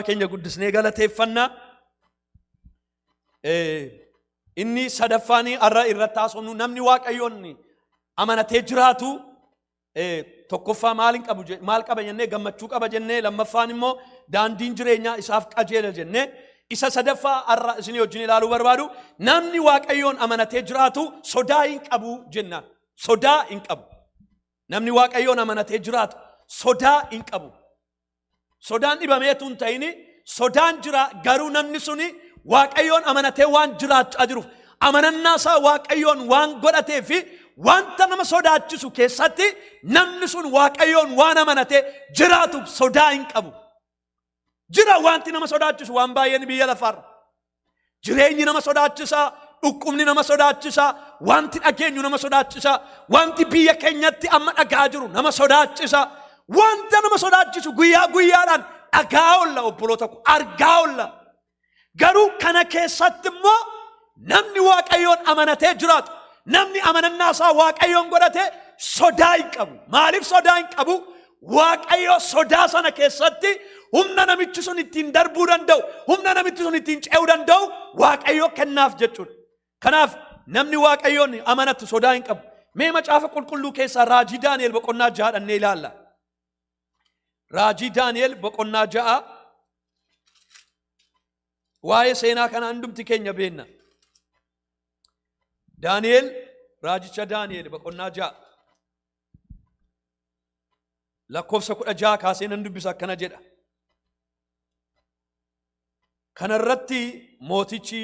keenya guddisnee galateeffannaa. Inni sadaffaanii arra irratti haasofnu namni Waaqayyoon amanatee jiraatu tokkoffaa maal qaba jennee gammachuu qaba jennee, lammaffaan immoo daandiin jireenyaa isaaf qajeela jennee, isa sadaffaa arra isinii wajjin ilaaluu barbaadu namni Waaqayyoon amanatee jiraatu sodaa hin qabu jennaan. Sodaa hin qabu. Namni Waaqayyoon amanatee jiraatu sodaa hin qabu. Sodaan dhibameetu hin ta'ini, sodaan jira, garuu namni suni Waaqayyoon amanatee waan jiraachaa jiruuf amanannaa isaa Waaqayyoon waan godhatee fi wanta nama sodaachisu keessatti namni sun Waaqayyoon waan amanatee jiraatuuf sodaa hin qabu. Jira wanti nama sodaachisu waan baay'een biyya lafaarra. Jireenyi nama sodaachisa, dhukkubni nama sodaachisa, wanti dhageenyu nama sodaachisa, wanti biyya keenyatti amma dhagaa jiru nama sodaachisa. Wanta nama sodaachisu guyyaa guyyaadhaan dhagaa olla obboloota ko argaa olla. Garuu kana keessatti immoo namni Waaqayyoon amanatee jiraatu, namni amanannaa isaa Waaqayyoon godhate sodaa hin qabu. Maaliif sodaa hin qabu? Waaqayyo sodaa sana keessatti humna namichi sun ittiin darbuu danda'u, humna namichi sun ittiin ce'uu danda'u Waaqayyo kennaaf jechuudha. Kanaaf namni Waaqayyoon amanatu sodaa hin qabu. Mee macaafa qulqulluu keessaa raajii Daani'el boqonnaa 6 dhannee ilaalla. Raajii Daani'el boqonnaa 6 waa'ee seenaa kana hundumti keenya beenna. Daani'el, raajicha Daani'el boqonnaa 6 lakkoofsa 16 kaasee nan dubbisa akkana jedha. Kanarratti mootichi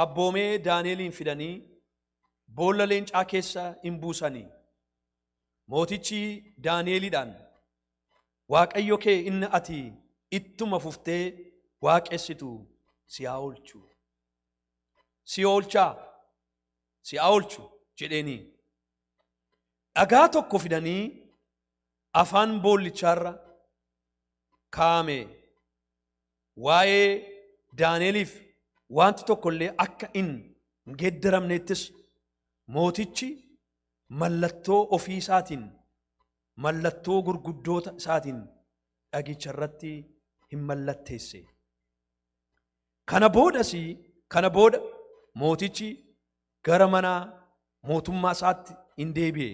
abboomee Daani'elin fidanii boolla leencaa keessa hin buusanii. Mootichi Daani'elidhaan Waaqayyo kee inni ati ittuma fuftee waaqessitu si haa oolchu. Si haa oolchu jedheeni. Dhagaa tokko fidanii afaan boollichaarra kaa'ame. Waa'ee Daani'eliif wanti tokkollee akka hin geeddaramneettis mootichi mallattoo ofii isaatiin, mallattoo gurguddoota isaatiin dhagicha irratti hin mallatteesse. Kana booda mootichi gara mana mootummaa isaatti hin deebi'e.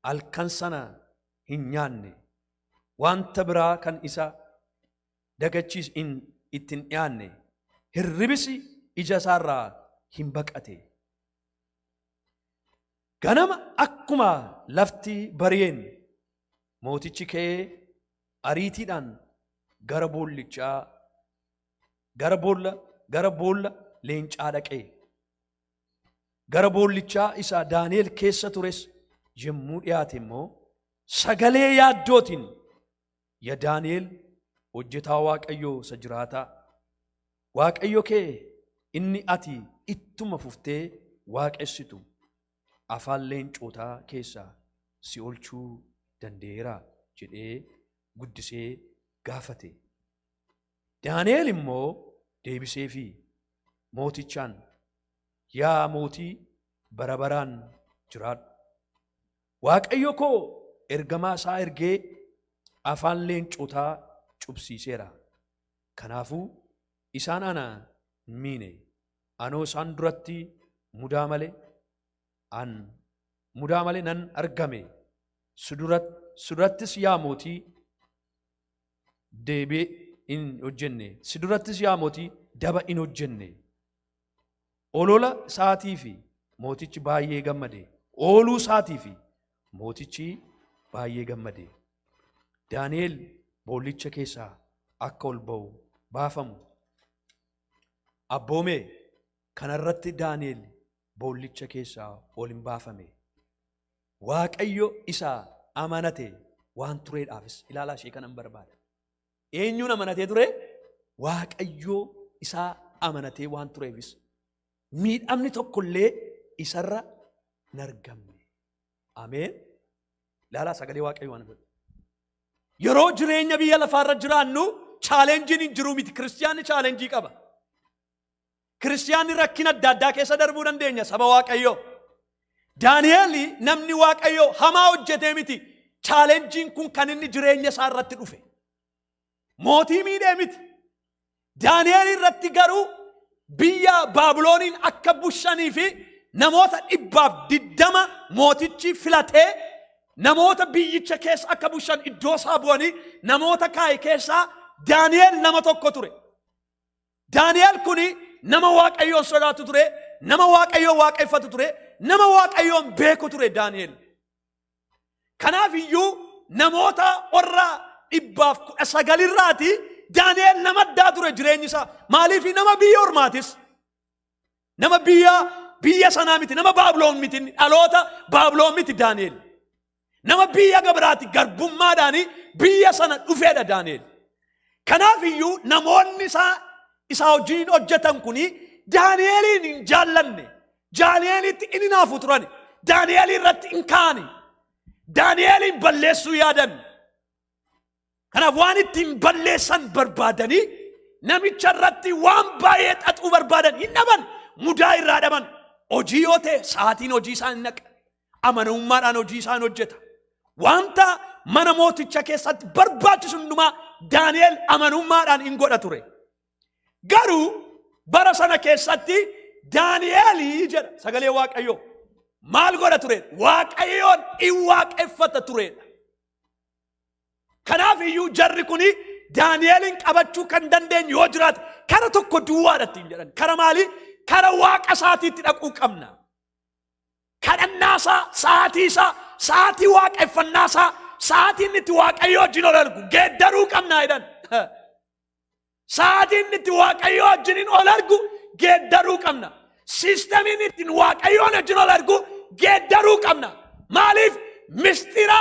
Halkan sana hin nyaanne. Wanta biraa kan isa dagachiis ittiin dhiyaanne. Hirribisi ija isaarraa hin baqate. Ganama akkuma lafti bari'een mootichi ka'ee ariitiidhaan gara boolla leencaa dhaqee. Gara boollichaa isa Daani'el keessa tures yommuu dhiyaate immoo sagalee yaaddootiin yaa Daani'el hojjetaa Waaqayyoo isa jiraataa, Waaqayyo kee inni ati ittuma fuftee waaqessitu afaan leencotaa keessaa si oolchuu danda'eera jedhee guddisee gaafate. Daani'el immoo deebiseefi mootichaan yaa mootii bara baraan jiraadhu. Waaqayyo koo ergamaa isaa ergee afaan leencotaa cubsiiseera. Kanaafuu isaan ana miine. Anoo isaan duratti mudaa malee nan argame. Sidurattis yaa mootii deebee hin hojjenne. Sidurattis yaa mootii daba hin hojjenne. Olola isaatii fi mootichi baay'ee gammade. Ooluu isaatii fi mootichi baay'ee gammade. Daani'el boollicha keessaa akka ol baafamu abboome. Kanarratti Daani'el boollicha keessaa ol hin baafame. Waaqayyo isa amanate waan tureedhaafis ilaalaa ishee kanan barbaada. Eenyuun amanatee ture? Waaqayyo isa amanatee waan tureefis miidhamni tokkollee isarra hin argamne. Ameen. Ilaalaa sagalee Waaqayyo waan godhu. Yeroo jireenya biyya lafaarra jiraannu chaalenjiin hin jiru miti. Kiristiyaanni chaalenjii qaba. Kiristiyaanni rakkina adda addaa keessa darbuu dandeenya saba Waaqayyoo. Daani'el namni Waaqayyoo hamaa hojjetee miti. Chaalenjiin kun kan inni jireenya isaa irratti dhufe. mootii miidhee miti. Daani'eel irratti garuu biyya Baabilooniin akka bushanii fi namoota 120 mootichi filatee namoota biyyicha keessa akka bushan iddoo isaa bu'anii namoota kaa'e keessaa Daani'eel nama tokko ture. Daani'eel kuni nama Waaqayyoon sodaatu ture, nama Waaqayyoon waaqeffatu ture, nama Waaqayyoon beeku ture Daani'eel. Kanaaf iyyuu namoota warra 119 irraati Daani'eel nama addaa ture jireenyi isaa. Maaliif nama biyya ormaatis? Nama biyya sanaa miti, nama Baabiloon miti, dhaloota Baabiloon miti Daani'eel. Nama biyya gabraati garbummaadhaani biyya sana dhufeedha Daani'eel. Kanaaf iyyuu namoonni isaa wajjin hojjetan kuni Daani'eeliin hin jaallanne. Daani'eelitti inni naafu turan. Daani'eel irratti hin kaani. Daani'eeliin balleessuu yaadan. Kanaaf waan ittiin balleessan barbaadanii namicha irratti waan baay'ee xaxuu barbaadan hin dhaban. Mudaa irraa dhaban. Hojii yoo ta'e sa'aatiin hojii isaan hin naqa. Amanamummaadhaan hojii isaan hojjeta. Wanta mana mooticha keessatti barbaachisu hundumaa Daani'eel amanamummaadhaan hin godha ture. Garuu bara sana keessatti Daani'eel jedha sagalee Waaqayyoo maal godha ture? Waaqayyoon hin waaqeffata turedha. Kanaaf iyyuu jarri kuni Daani'eelin qabachuu kan dandeenyu yoo jiraate kara tokko duwwaadhatti hin jedhan. Kara maali? Kara waaqa isaatiitti dhaquu qabna. Kadhannaasaa, sa'aatiisaa, sa'aatii waaqeffannaasaa, sa'aatiin itti Waaqayyoo wajjin ol argu geeddaruu qabnaa jedhan. Sa'aatiin itti Waaqayyoo wajjin ol argu geeddaruu qabna. Siistamiin ittiin Waaqayyoon wajjin ol argu geeddaruu qabna. Maaliif? Mistira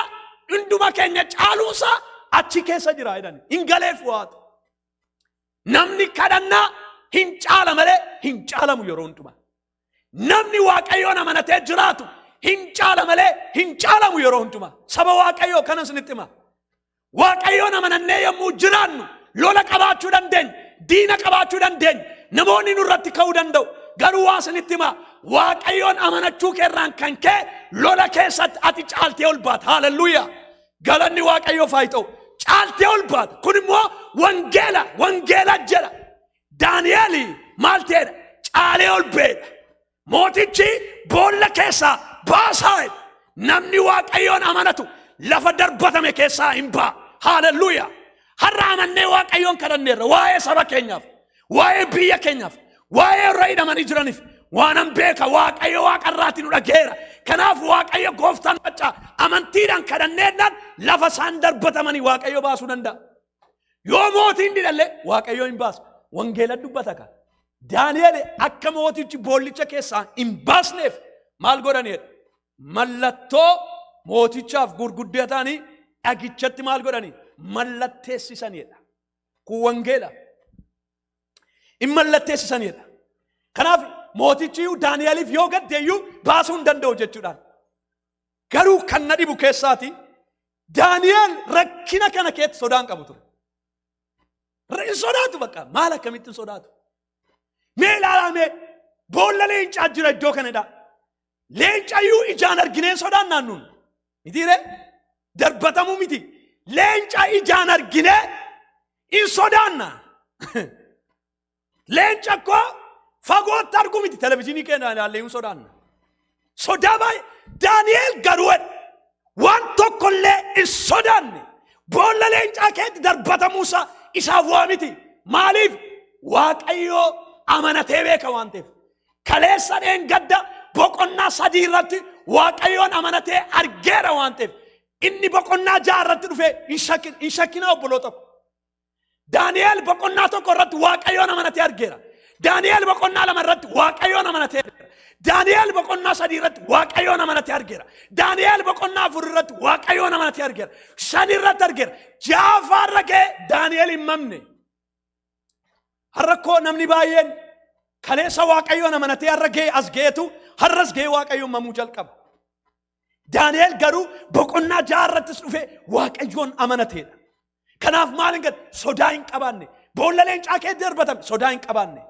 hunduma keenya caaluusaa achi keessa jira jedhan. Hin galeef waatu. Namni kadhannaa hin caala malee hin caalamu yeroo hundumaa. Namni Waaqayyoon amanatee jiraatu hin caala malee hin caalamu yeroo hundumaa. Saba Waaqayyoo kana isinitti hima. Waaqayyoon amanannee yommuu jiraannu lola qabaachuu dandeenya, diina qabaachuu dandeenya, namoonni nurratti ka'uu danda'u. Garuu waa isinitti hima. Waaqayyoon amanachuu keerraan kan ka'e lola keessatti ati caaltee ol baata. Haaleluyyaa. Galanni Waaqayyoof haa ta'u. Caaltee ol baata. Kun immoo wangeela jedha. Daani'eel maal ta'edha? Caalee ol ba'edha. Mootichi boolla keessaa baasaa. Namni Waaqayyoon amanatu lafa darbatame keessaa hin ba'a. Haaleluyyaa. Har'a amannee Waaqayyoon kadhanneerra waa'ee saba keenyaaf, waa'ee biyya keenyaaf, waa'ee warra hidhamanii jiraniif waanan beeka Waaqayyo waaqarraati nu dhageera. Kanaaf Waaqayyo gooftaan maccaa amantiidhaan kadhanneedhaan lafa isaan darbatamanii Waaqayyo baasuu danda'a. Yoo mootiin didallee Waaqayyo hin baasu. Wangeela dubbata ka. Daani'eel akka mootichi boollicha keessaa hin baasneef maal godhaniidha? Mallattoo mootichaaf gurguddaa ta'anii dhagichatti maal godhanii? Mallatteessisanidha. Kun wangeela. In mallatteessisanidha. Kanaaf mootichi Daani'eeliif yoo gaddeeyyuu baasuu hin danda'u jechuudhaan. Garuu kan na dhibu keessaati Daani'eel rakkina kana keessatti sodaan qabu ture. Hin sodaatu bakka. Maal akkamitti hin sodaatu? Mee ilaalamee boolla leencaa jira iddoo kanadha. Leencayyuu ijaan argineen sodaan naannuun. Mitiire darbatamuu miti. Leenca ijaan arginee hin sodaanna. Leenca koo fagootti argu miti televezyiinii keenya ilaallee hin sodaanna. Sodaa baay'ee Daani'eel garuu waan tokkollee hin sodaanne. Boolla leencaa keetti darbatamuusaa isaaf waa miti. Maaliif? Waaqayyoo amanatee beeka waan ta'eef. Kaleessa dheengadda boqonnaa 3 irratti Waaqayyoon amanatee argeera waan ta'eef. Inni boqonnaa 6 irratti dhufee hin shakkinaa obboloota ko. Daani'eel boqonnaa 1 irratti Waaqayyoon amanatee argeera. Daani'eel boqonnaa 2 irratti Waaqayyoon amanatee argeera. Daani'eel boqonnaa 3 irratti Waaqayyoon amanatee argeera. Daani'eel boqonnaa 4 irratti Waaqayyoon amanatee argeera. 5 irratti argeera. 6 irra ga'ee Daani'eel hin mamne. Har'a koo namni baay'een kaleessa Waaqayyoon amanatee har'a ga'ee as ga'eetu har'as ga'ee Waaqayyoon mamuu jalqaba. Daani'eel garuu boqonnaa 6 irrattis dhufee Waaqayyoon amanateedha. Kanaaf maal hin gadde? Sodaa hin qabaanne. Boolla leencaa keetti darbatame sodaa hin qabaanne.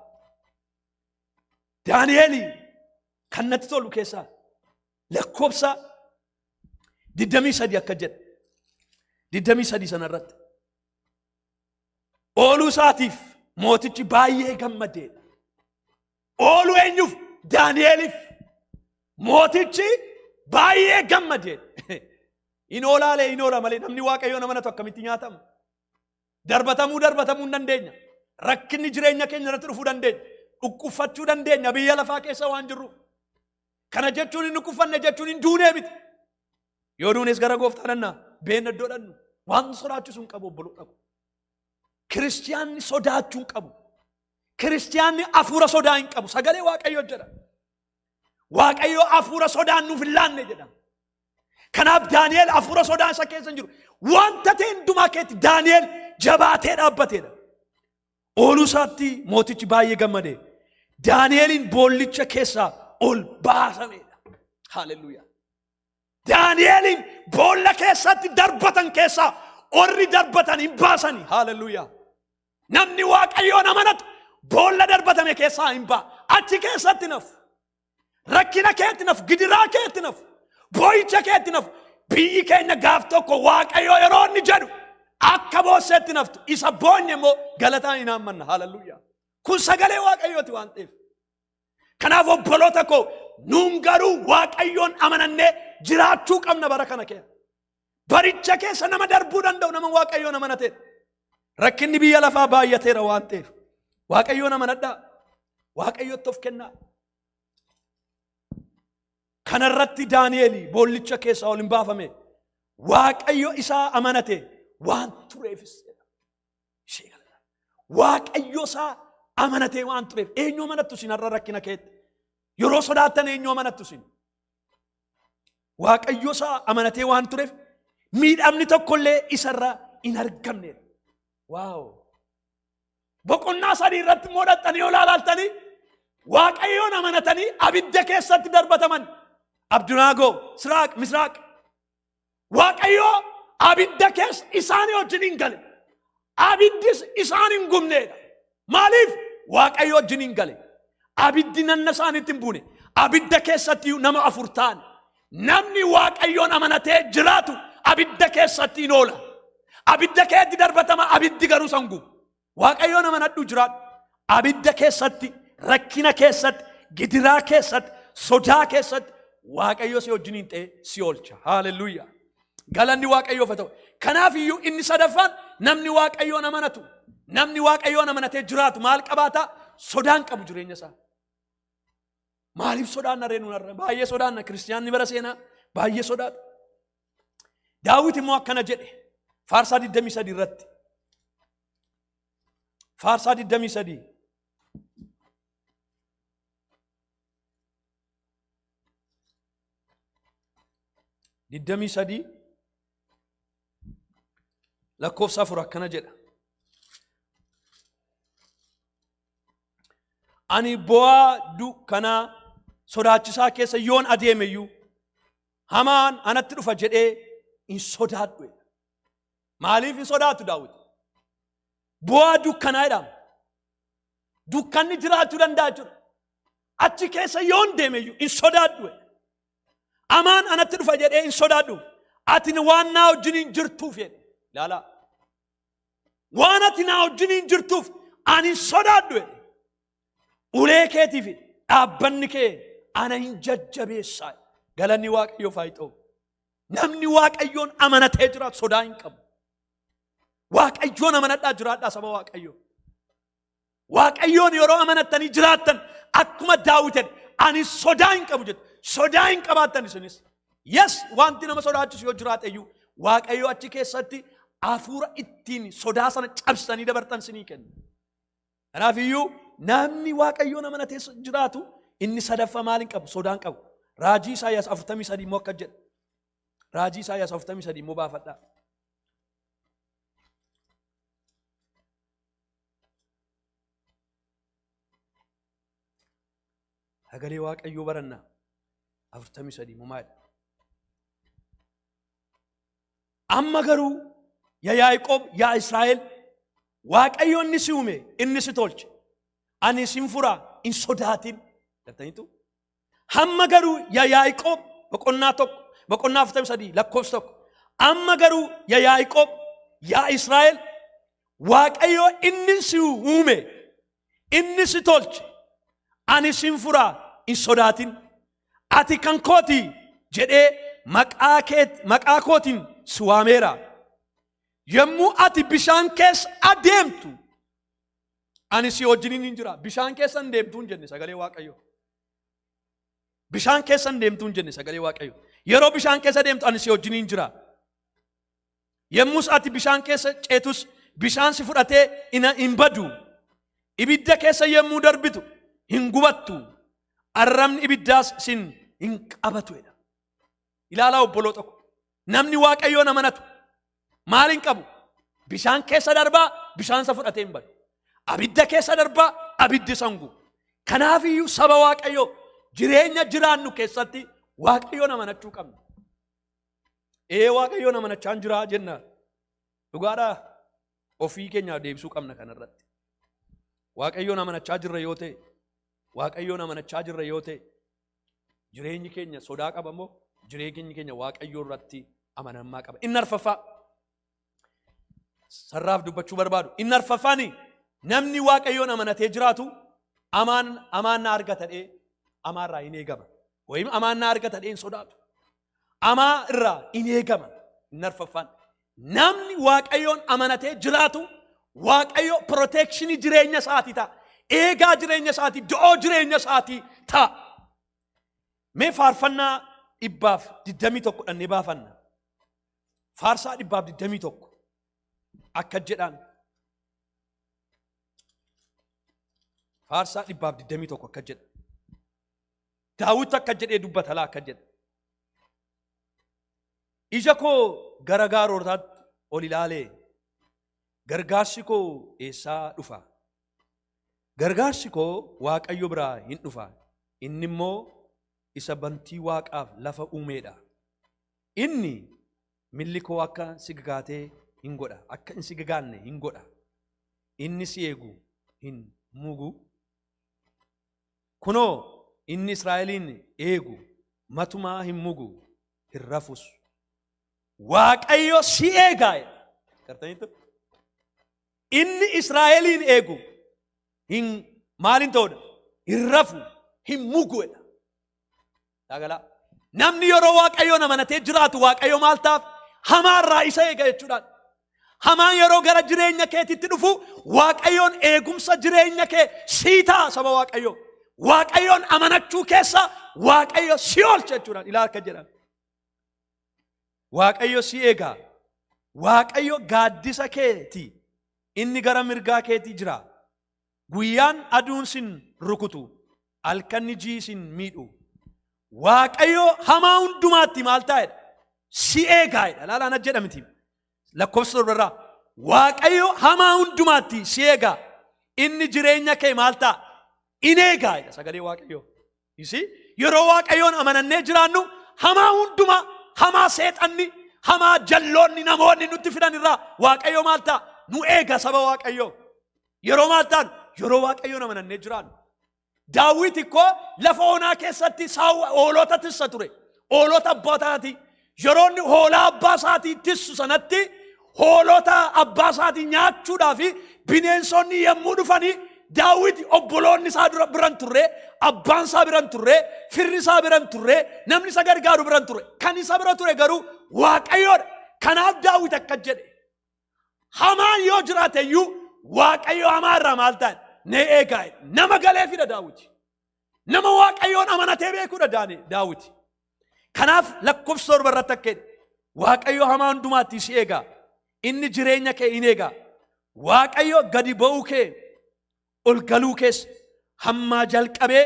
Daani'eel kan natti tolu keessaa lakkoobsa 23 akka jedhe 23 sana irratti ooluu isaatiif mootichi baay'ee gammadeedha. Ooluu eenyuuf? Daani'eliif. Mootichi baay'ee gammadeedha. In oolaalee in oola malee namni waaqayyoon amanatu akkamitti nyaatama? Darbatamuu hin dandeenya. Rakkinni jireenya keenya irratti dhufuu dandeenya. Dhukkubfachuu dandeenya biyya lafaa keessa waan jirruuf. Kana jechuun hin dhukkufanne jechuun hin duunee miti. Yoo duunes gara gooftaa dhannaa beena iddoo dhannu waan sodaachisuun qabu obboluu dhabu. Kiristiyaanni sodaachuun qabu. Kiristiyaanni afuura sodaa hin qabu. Sagalee Waaqayyoo jedha. Waaqayyoo afuura sodaan nuuf hin laanne jedha. Kanaaf Daani'el afuura sodaan isa keessa hin jiru. Wanta ta'e hundumaa keetti Daani'el jabaatee dhaabbateedha. Ooluu isaatti mootichi baay'ee gammade. Daani'elin boollicha keessaa ol baasameedha. Haaleluyyaa. Daani'elin boolla keessatti darbatan keessaa orri darbatan hin baasani. Haaleluyyaa. Namni Waaqayyoon amanatu boolla darbatame keessaa hin baa. Achi keessatti nafu. Rakkina keetti nafu. Gidiraa keetti nafu. Boo'icha keetti nafu. Biyyi keenya gaaf tokko Waaqayyoo yeroo inni jedhu akka boosseetti naftu. Isa boonye immoo galataan hin hammanna. Haaleluyyaa. Kun sagalee Waaqayyooti waan ta'eef. Kanaaf obboloota koo nuun garuu Waaqayyoon amanannee jiraachuu qabna bara kana keessa. Baricha keessa nama darbuu danda'u nama Waaqayyoon amanatee. Rakkinni biyya lafaa baay'ateera waan ta'eef. Waaqayyoon amanadhaa. Waaqayyootti of kennaa. Kanarratti Daani'eli boollicha keessaa ol hin baafame. Waaqayyo isaa amanate waan tureefis. Waaqayyo isaa amanate waan tureef. Eenyu amanattu sin har'a rakkina keetti. Yeroo sodaattan eenyu amanattu sin. Waaqayyo isaa amanate waan tureef miidhamni tokkollee isarraa hin argamne. Waaw. Boqonnaa sadii irratti moodhattanii ol ilaaltanii Waaqayyoon amanatanii abidda keessatti darbataman. Abdunaagoo, Siraaq, Misraaq. Waaqayyoo abidda keessa isaanii wajjin hin gale. Abiddis isaan hin gubneedha. Maaliif? Waaqayyo wajjin hin gale. Abiddi nanna isaaniitti hin buune. Abidda keessatti nama afur ta'an. Namni Waaqayyoon amanatee jiraatu abidda keessatti hin oola. Abidda keetti darbatama abiddi garuu san gubu. Waaqayyoon amanadhu jiraatu. Abidda keessatti, rakkina keessatti, gidiraa keessatti, sodaa keessatti Waaqayyo si wajjin hin ta'e si oolcha. Haaleluyyaa. Galanni Waaqayyoof haa ta'u. Kanaaf iyyuu inni sadaffaan namni Waaqayyoon amanatu. Namni Waaqayyoon amanatee jiraatu maal qabaata? Sodaan qabu jireenya isaa. Maaliif sodaan narree nuun arra? Baay'ee sodaanna. Kiristiyaanni bara seenaa baay'ee sodaata. Daawit immoo akkana jedhe. Faarsaa 23 irratti. Faarsaa 23. lakkoofsa 4 akkana jedha. Ani bu'aa dukkanaa sodaachisaa keessa yoon adeemeyyuu hamaan anatti dhufa jedhee hin sodaadhu. Maaliif hin sodaatu Daawit? Bu'aa dukkanaa jedhama. Dukkanni jiraachuu danda'a jechuudha. Achi keessa yoon deemeyyuu hin sodaadhu. Hamaan anatti dhufa jedhee hin sodaadhu. Ati waan naa wajjin hin jirtuuf jedhe. Laala. Waan ati naa wajjin hin jirtuuf ani hin sodaadhu. Ulee keetiif dhaabbanni kee ana hin jajjabeessaa. Galanni Waaqayyoof haa ta'u. Namni Waaqayyoon amanatee jiraatu sodaa hin qabu. Waaqayyoon amanadhaa jiraadhaa saba Waaqayyoo. Waaqayyoon yeroo amanattanii jiraattan akkuma Daawit ani sodaa hin qabu jedhu. Sodaa hin qabaattan isinis. Yes, wanti nama sodaachisu yoo jiraate iyyuu Waaqayyoo achi keessatti hafuura ittiin sodaa sana cabsanii dabartan sinii kenna. Kanaaf iyyuu namni Waaqayyoon amanatee jiraatu inni sadaffaa maal hin qabu? Sodaa hin qabu. Raajii Isaayyaas 43 immoo akka jedha. Raajii Isaayyaas 43 immoo baafadhaa. Sagalee Waaqayyoo barannaa 43 immoo maali? Amma garuu yaa Yaaqoob, yaa Israa'el, Waaqayyo inni si uume, inni si tolche. Ani sin furaa hin sodaatin. Gattaniitu? Amma garuu yaa Yaaqoob, boqonnaa 43 lakkoofsa 1. Amma garuu yaa Yaaqoob, yaa Israa'el, waaqayyo inni si uume inni si tolche ani sin furaa in sodaatin ati kan kooti jedhee maqaa kootiin si waameera yommuu ati bishaan keessa adeemtu ani si wajjiniin hin jira bishaan keessa hin deemtuun jenne sagalee waaqayyo bishaan keessa hin deemtuun jenne sagalee waaqayyo yeroo bishaan keessa deemtu ani si wajjiniin jira yommus ati bishaan keessa ceetus bishaan si fudhatee hin badu ibidda keessa yommuu darbitu hin gubattu arrabni ibiddaas sin hin qabatu jedha ilaalaa obboloota ko namni waaqayyoon amanatu maal hin qabu bishaan keessa darbaa bishaan sa fudhatee hin badu abidda keessa darbaa abiddi sangu kanaafiyyuu saba waaqayyoo jireenya jiraannu keessatti waaqayyoon amanachuu qabna waaqayyoon amanachaa jira jenna dhugaadhaa ofii keenyaaf deebisuu qabna kanarratti waaqayyoon amanachaa jirra yoo ta'e waaqayyoon amanachaa jirra yoo ta'e jireenyi keenya sodaa qaba moo jireenyi keenya waaqayyoo irratti amanammaa qaba inni arfaffaa sarraaf dubbachuu barbaadu inni arfaffaani namni waaqayyoon amanatee jiraatu amaanna argatadhee amaarraa hin eegama wayim amaanna argatadhee hin sodaatu amaa irraa hin eegama inni arfaffaan namni waaqayyoon amanatee jiraatu waaqayyo protection jireenya isaatii ta'a eegaa jireenya isaatii do'oo jireenya isaatii ta'a mee faarfannaa 121 dhannee baafanna faarsaa 121 akka jedhaan faarsaa 121 akka jedha daawit akka jedhee dubbatalaa akka jedha ija koo gara gaarootaatti ol ilaalee gargaarsi koo eessaa dhufa gargaarsi koo waaqayyo biraa hin dhufa inni immoo isa bantii waaqaaf lafa uumeedha inni milli koo akka siggaatee hin godha akka hin siggaanne hin godha inni si eegu hin mugu kunoo inni Israa'eliin eegu matumaa hin mugu hin rafus waaqayyo si eegaa gartaniitu inni Israa'eliin eegu hin maalin ta'udha hin rafu hin mugu dagalaa namni yeroo waaqayyoon amanatee jiraatu waaqayyo maal taaf hamaarraa isa eega jechuudhaan hamaan yeroo gara jireenya keetitti dhufu waaqayyoon eegumsa jireenya kee sii ta'a saba waaqayyo waaqayyoon amanachuu keessa waaqayyo si oolcha jechuudhaan ilaa akka jedhan waaqayyo si eegaa waaqayyo gaaddisa keeti inni gara mirgaa keetii jira guyyaan aduun sin rukutu halkanni jii sin miidhu waaqayyo hamaa hundumaatti maal taa'edha si eegaadha laalaan jedhamti lakkoofsa irraa waaqayyo hamaa hundumaatti si eegaa inni jireenya kee maal ta'a in eegaadha sagalee waaqayyo isi yeroo waaqayyoon amanannee jiraannu hamaa hundumaa hamaa seexanni hamaa jalloonni namoonni nutti fidan irraa waaqayyo maal ta'a nu eega saba waaqayyo yeroo maal ta'an yeroo waaqayyoon amanannee jiraannu daawit ko lafa onaa keessatti hoolota tissa ture hoolota abbootaati yeroo inni hoolaa abbaa isaatii tissu sanatti hoolota abbaa isaatii nyaachuudhaaf bineensonni yommuu dhufanii daawit obboloonni isaa dura biran turre abbaan isaa biran turre firri isaa biran turre namni isa gargaaru biran turre kan isa bira ture garuu waaqayyoodha kanaaf daawit akka jedhe hamaan yoo jiraate iyyuu waaqayyo hamaa irraa maal ta'e ne eegaa nama galee fida daawit nama waaqayyoon amanatee beekuudha daawit kanaaf lakkoofsa torba irratti akka jedhe waaqayyo hamaa hundumaatti si eegaa inni jireenya kee in eegaa waaqayyo gadi ba'uu kee ol galuu keessa hamma jalqabee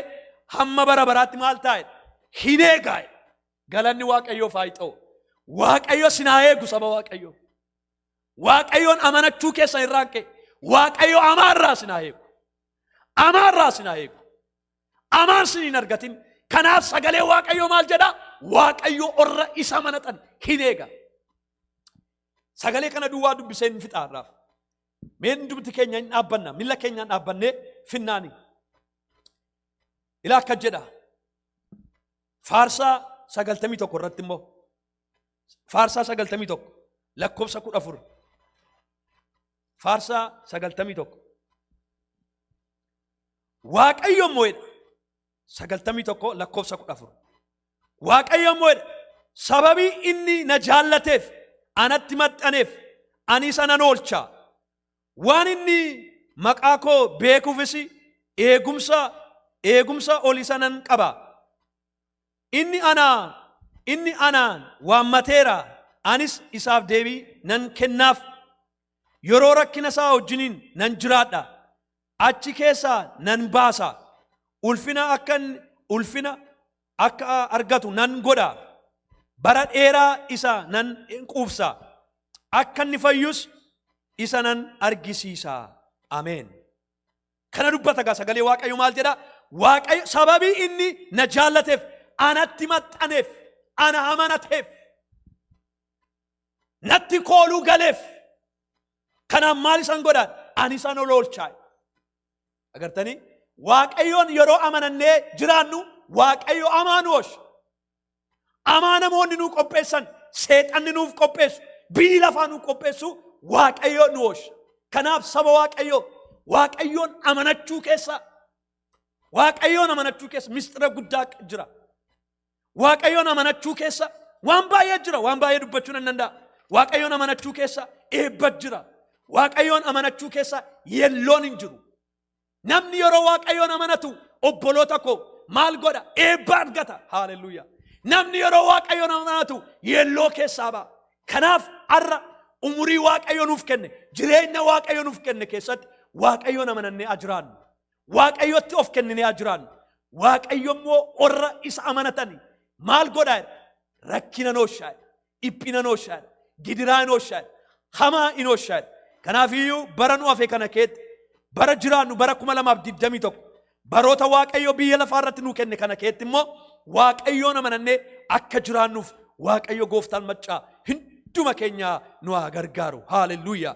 hamma bara baraatti maal ta'e hin eegaa galanni waaqayyoof haa ta'u waaqayyo sinaa eegu saba waaqayyo waaqayyoon amanachuu keessa hin raanqe waaqayyo amaarraa sinaa eegu amaarraa sinaa eegu amaan sin hin argatin kanaaf sagalee waaqayyo maal jedha waaqayyo orra isa amanatan hin eega sagalee kana duwwaa dubbisee hin fixaarraaf meen dubti keenya hin dhaabbanna milla keenyaan dhaabbannee finnaani ilaa akka jedha faarsaa 91 irratti immoo faarsaa 91 lakkoofsa 14 faarsaa 91 waaqayyo moo'edha 91 lakkoofsa 14 waaqayyo moo'edha sababii inni na jaallateef anatti maxxaneef ani isa nan oolcha waan inni maqaa koo beekuufis eegumsa ol isa nan qaba inni anaan waammateera anis isaaf deebii nan kennaaf yeroo rakkina isaa wajjiniin nan jiraadha achi keessaa nan baasa ulfina akka argatu nan godha bara dheeraa isa nan quubsa akka inni fayyus isa nan argisiisa ameen kana dubbata gaa sagalee waaqayyo maal jedha waaqayyo sababii inni na jaallateef anatti maxxaneef ana amanateef natti kooluu galeef kanaan maal isan godhaan ani isan ol oolchaa agartanii waaqayyoon yeroo amanannee jiraannu waaqayyo amaanuush amaanamoonni nuu qopheessan seexanni nuuf qopheessu biyyi lafaa nuu qopheessu waaqayyo nuush kanaaf saba waaqayyoon amanachuu keessa mistira guddaa jira waaqayyoon amanachuu keessa waan baay'ee jira waan baay'ee dubbachuu nan danda'a waaqayyoon amanachuu keessa eebba jira waaqayyoon amanachuu keessa yelloon hin jiru namni yeroo waaqayyoon amanatu obboloota koo maal godha eebba argata haaleluyyaa namni yeroo waaqayyoon amanatu yelloo keessaa ba'a kanaaf arra umurii waaqayyo nuuf kenne jireenya waaqayyo nuuf kenne keessatti waaqayyoon amanannee ajiraannu waaqayyotti of kenninee ajiraannu waaqayyo immoo orra isa amanatanii maal godha rakkina nooshaa dhiphina nooshaa gidiraa nooshaa hamaa inooshaa kanaaf iyyuu bara nu hafe kana keetti bara jiraannu bara 2021 baroota waaqayyo biyya lafaa irratti nuu kenne kana keetti immoo waaqayyoon amanannee akka jiraannuuf waaqayyo gooftaan maccaa hunduma keenya nu haa gargaaru haaleluyyaa